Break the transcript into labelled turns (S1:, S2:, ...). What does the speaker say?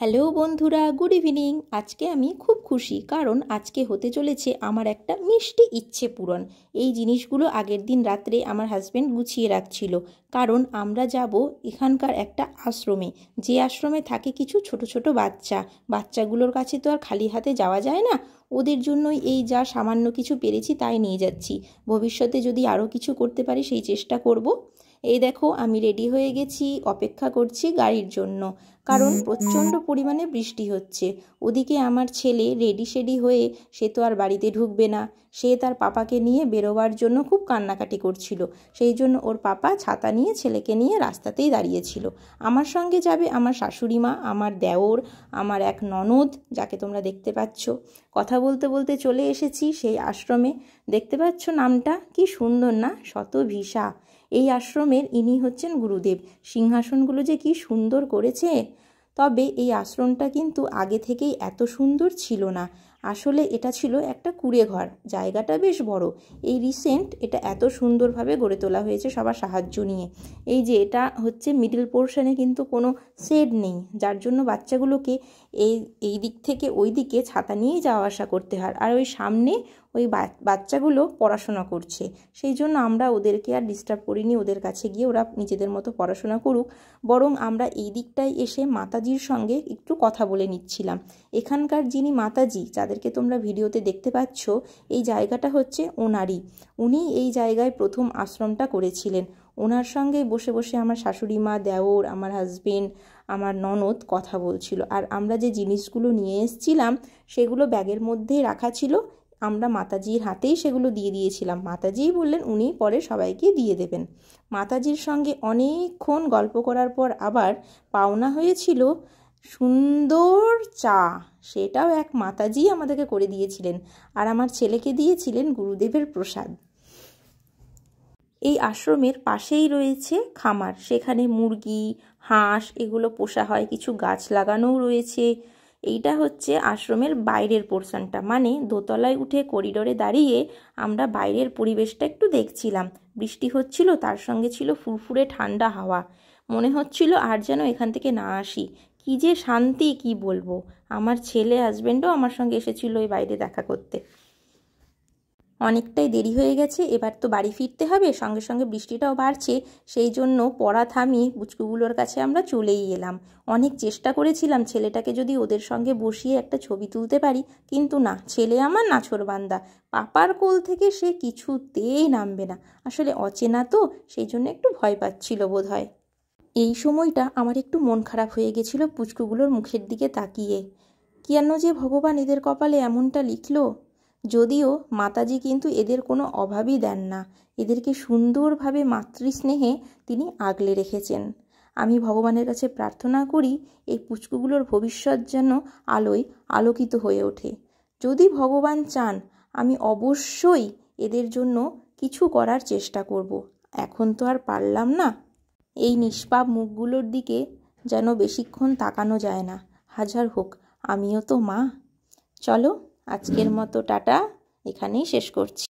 S1: Hello বন্ধুরা, good evening. আজকে আমি খুব খুশি, কারণ আজকে হতে চলেছে আমার একটা মিষ্টি ইচ্ছে পূরণ। এই জিনিসগুলো আগের দিন রাত্রে আমার হাজব্যান্ড গুছিয়ে রাখছিল, কারণ আমরা যাব এখানকার একটা আশ্রমে, যে আশ্রমে থাকে কিছু ছোট ছোট বাচ্চাগুলোর কাছে তো আর খালি হাতে যাওয়া যায় না। ওদের জন্যই এই যা সামান্য কিছু পেরেছি তাই নিয়ে যাচ্ছি। ভবিষ্যতে যদি আরও কিছু করতে পারি সেই চেষ্টা করব। এই দেখো, আমি রেডি হয়ে গেছি, অপেক্ষা করছি গাড়ির জন্য, কারণ প্রচণ্ড পরিমাণে বৃষ্টি হচ্ছে। ওদিকে আমার ছেলে রেডি শেডি হয়ে সে তো আর বাড়িতে ঢুকবে না, সে তার পাপাকে নিয়ে বেরোবার জন্য খুব কান্নাকাটি করছিল। সেই জন্য ওর পাপা ছাতা নিয়ে ছেলেকে নিয়ে রাস্তাতেই দাঁড়িয়েছিল। আমার সঙ্গে যাবে আমার শাশুড়ি মা, আমার দেওর, আমার এক ননদ, যাকে তোমরা দেখতে পাচ্ছ। কথা বলতে বলতে চলে এসেছি সেই আশ্রমে। দেখতে পাচ্ছ নামটা কি সুন্দর না, শতভিসা। এই আশ্রমের ইনি হচ্ছেন গুরুদেব। সিংহাসনগুলো যে কি সুন্দর করেছে। তবে এই আশ্রমটা কিন্তু আগে থেকেই এত সুন্দর ছিল না। আসলে এটা ছিল একটা কুঁড়ে ঘর, জায়গাটা বেশ বড়। এই রিসেন্ট এটা এত সুন্দরভাবে গড়ে তোলা হয়েছে সবার সাহায্য নিয়ে। এই যে এটা হচ্ছে মিডল পোর্শনে কিন্তু কোনো শেড নেই, যার জন্য বাচ্চাগুলোকে এই দিক থেকে ওই দিকে ছাতা নিয়েই যাওয়া আসা করতে হয়। আর ওই সামনে ওই বাচ্চাগুলো পড়াশোনা করছে, সেই জন্য আমরা ওদেরকে আর ডিস্টার্ব করিনি। ওদের কাছে গিয়ে ওরা নিজেদের মতো পড়াশোনা করুক, বরং আমরা এই দিকটায় এসে মাতাজির সঙ্গে একটু কথা বলে নিচ্ছিলাম। এখানকার যিনি মাতাজি, যাদেরকে তোমরা ভিডিওতে দেখতে পাচ্ছ, এই জায়গাটা হচ্ছে ওনারই। উনি এই জায়গায় প্রথম আশ্রমটা করেছিলেন। ওনার সঙ্গে বসে বসে আমার শাশুড়ি মা, দেওর, আমার হাজবেন্ড, আমার ননদ কথা বলছিল। আর আমরা যে জিনিসগুলো নিয়ে এসেছিলাম সেগুলো ব্যাগের মধ্যেই রাখা ছিল। আমরা মাতাজির হাতেই সেগুলো দিয়ে দিয়েছিলাম। মাতাজিই বললেন উনি পরে সবাইকে দিয়ে দেবেন। মাতাজির সঙ্গে অনেকক্ষণ গল্প করার পর আবার পাওনা হয়েছিল সুন্দর চা। সেটাও এক মাতাজি আমাদেরকে করে দিয়েছিলেন, আর আমার ছেলেকে দিয়েছিলেন গুরুদেবের প্রসাদ। এই আশ্রমের পাশেই রয়েছে খামার, সেখানে মুরগি, হাঁস এগুলো পোষা হয়, কিছু গাছ লাগানোও রয়েছে। এইটা হচ্ছে আশ্রমের বাইরের পোর্শনটা, মানে দোতলায় উঠে করিডোরে দাঁড়িয়ে আমরা বাইরের পরিবেশটা একটু দেখছিলাম। বৃষ্টি হচ্ছিল, তার সঙ্গে ছিল ফুরফুরে ঠান্ডা হাওয়া। মনে হচ্ছিল আর যেন এখান থেকে না আসি। কি যে শান্তি, কি বলবো। আমার ছেলে হাজবেন্ডও আমার সঙ্গে এসেছিল এই বাইরে দেখা করতে। অনেকটাই দেরি হয়ে গেছে, এবার তো বাড়ি ফিরতে হবে। সঙ্গে সঙ্গে বৃষ্টিটাও বাড়ছে, সেই জন্য পড়া থামিয়ে বুচকুগুলোর কাছে আমরা চলেই এলাম। অনেক চেষ্টা করেছিলাম ছেলেটাকে যদি ওদের সঙ্গে বসিয়ে একটা ছবি তুলতে পারি, কিন্তু না, ছেলে আমার নাছোড়বান্দা। পাপার কোল থেকে সে কিছুতেই নামবে না। আসলে অচেনা তো, সেই জন্য একটু ভয় পাচ্ছিল বোধ হয়। এই সময়টা আমার একটু মন খারাপ হয়ে গেছিল পুচকুগুলোর মুখের দিকে তাকিয়ে। কেন যে ভগবান এদের কপালে এমনটা লিখলো। যদিও মাতাজি কিন্তু এদের কোনো অভাবই দেন না, এদেরকে সুন্দরভাবে মাতৃস্নেহে তিনি আগলে রেখেছেন। আমি ভগবানের কাছে প্রার্থনা করি এই পুচকুগুলোর ভবিষ্যৎ যেন আলোয় আলোকিত হয়ে ওঠে। যদি ভগবান চান, আমি অবশ্যই এদের জন্য কিছু করার চেষ্টা করব। এখন তো আর পারলাম না। এই নিষ্পাপ মুখগুলোর দিকে যেন বেশিক্ষণ তাকানো যায় না, হাজার হোক আমিও তো মা। চলো, আজকের মতো টাটা, এখানেই শেষ করছি।